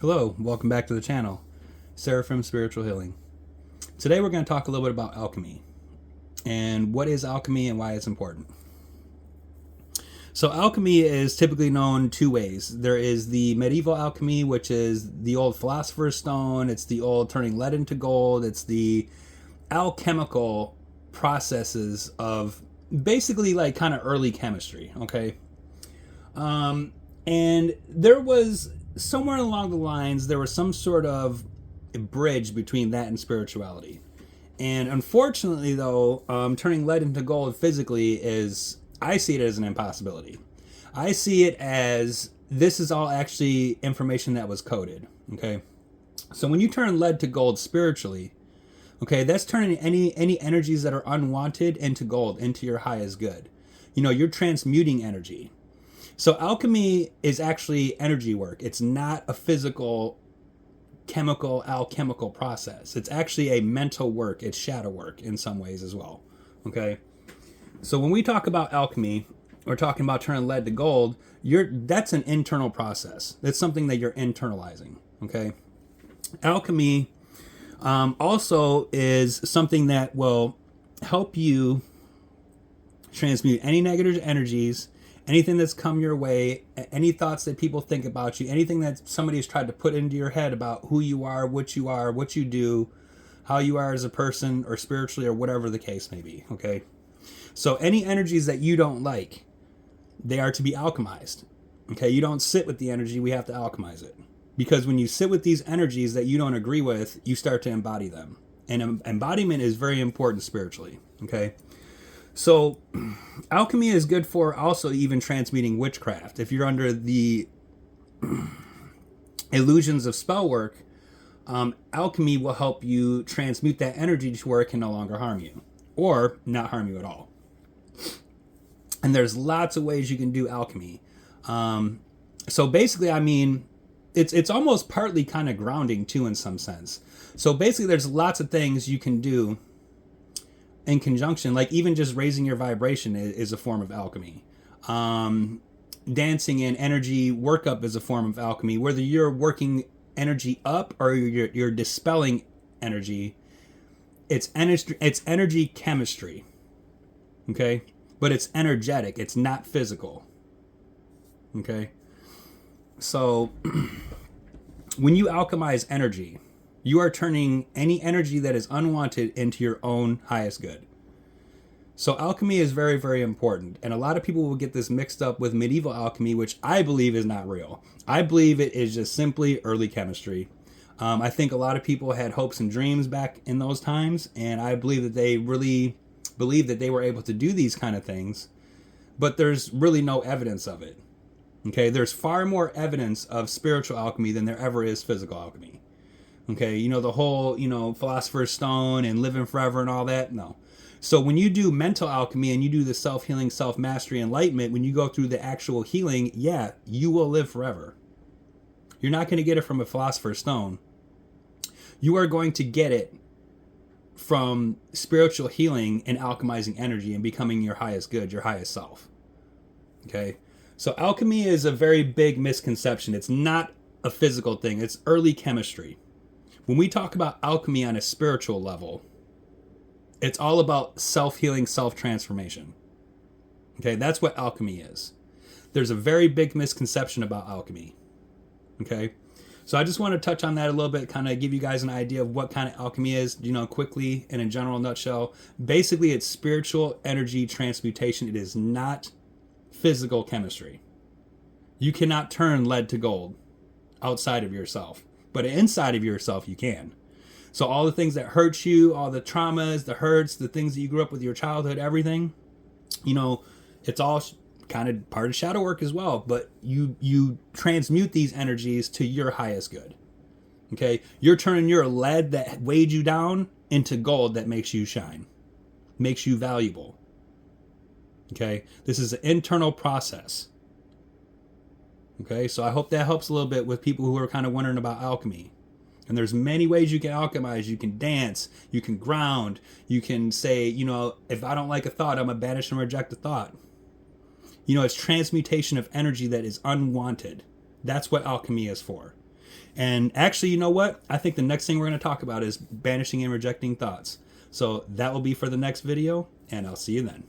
Hello, welcome back to the channel, Seraphim Spiritual Healing. Today we're going to talk a little bit about alchemy and what is alchemy and why it's important. So alchemy is typically known two ways. There is the medieval alchemy, which is the old philosopher's stone. It's the old turning lead into gold. It's the alchemical processes of basically like kind of early chemistry, okay? And there was somewhere along the lines, there was some sort of bridge between that and spirituality. And unfortunately, though, turning lead into gold physically is, I see it as an impossibility. I see it as this is all actually information that was coded. Okay. So when you turn lead to gold spiritually, okay, that's turning any energies that are unwanted into gold, into your highest good. You know, you're transmuting energy. So alchemy is actually energy work. It's not a physical, chemical, alchemical process. It's actually a mental work. It's shadow work in some ways as well. Okay. So when we talk about alchemy, we're talking about turning lead to gold. That's an internal process. That's something that you're internalizing. Okay. Alchemy also is something that will help you transmute any negative energies, anything that's come your way, any thoughts that people think about you, anything that somebody has tried to put into your head about who you are, what you do, how you are as a person or spiritually or whatever the case may be, okay? So any energies that you don't like, they are to be alchemized, okay? You don't sit with the energy, we have to alchemize it. Because when you sit with these energies that you don't agree with, you start to embody them. And embodiment is very important spiritually, okay? So alchemy is good for also even transmuting witchcraft. If you're under the illusions of spell work, alchemy will help you transmute that energy to where it can no longer harm you or not harm you at all. And there's lots of ways you can do alchemy. So basically, I mean, it's almost partly kind of grounding too in some sense. So basically there's lots of things you can do in conjunction, like even just raising your vibration is a form of alchemy. Dancing and energy workup is a form of alchemy. Whether you're working energy up or you're dispelling energy, it's energy chemistry. Okay, but it's energetic. It's not physical. Okay, so when you alchemize energy, you are turning any energy that is unwanted into your own highest good. So alchemy is very, very important. And a lot of people will get this mixed up with medieval alchemy, which I believe is not real. I believe it is just simply early chemistry. I think a lot of people had hopes and dreams back in those times. And I believe that they really believed that they were able to do these kind of things. But there's really no evidence of it. Okay, there's far more evidence of spiritual alchemy than there ever is physical alchemy. Okay, you know, the whole, philosopher's stone and living forever and all that? No. So when you do mental alchemy and you do the self-healing, self-mastery, enlightenment, when you go through the actual healing, yeah, you will live forever. You're not going to get it from a philosopher's stone. You are going to get it from spiritual healing and alchemizing energy and becoming your highest good, your highest self. Okay? So alchemy is a very big misconception. It's not a physical thing. It's early chemistry. When we talk about alchemy on a spiritual level, it's all about self-healing, self-transformation. Okay, that's what alchemy is. There's a very big misconception about alchemy. Okay, so I just want to touch on that a little bit, kind of give you guys an idea of what kind of alchemy is, quickly and in general nutshell. Basically, it's spiritual energy transmutation. It is not physical chemistry. You cannot turn lead to gold outside of yourself. But inside of yourself, you can. So all the things that hurt you, all the traumas, the hurts, the things that you grew up with your childhood, everything, it's all kind of part of shadow work as well. But you transmute these energies to your highest good. Okay? You're turning your lead that weighed you down into gold that makes you shine, makes you valuable. Okay? This is an internal process. Okay, so I hope that helps a little bit with people who are kind of wondering about alchemy. And there's many ways you can alchemize. You can dance, you can ground, you can say, if I don't like a thought, I'm going to banish and reject the thought. It's transmutation of energy that is unwanted. That's what alchemy is for. And actually, you know what? I think the next thing we're going to talk about is banishing and rejecting thoughts. So that will be for the next video, and I'll see you then.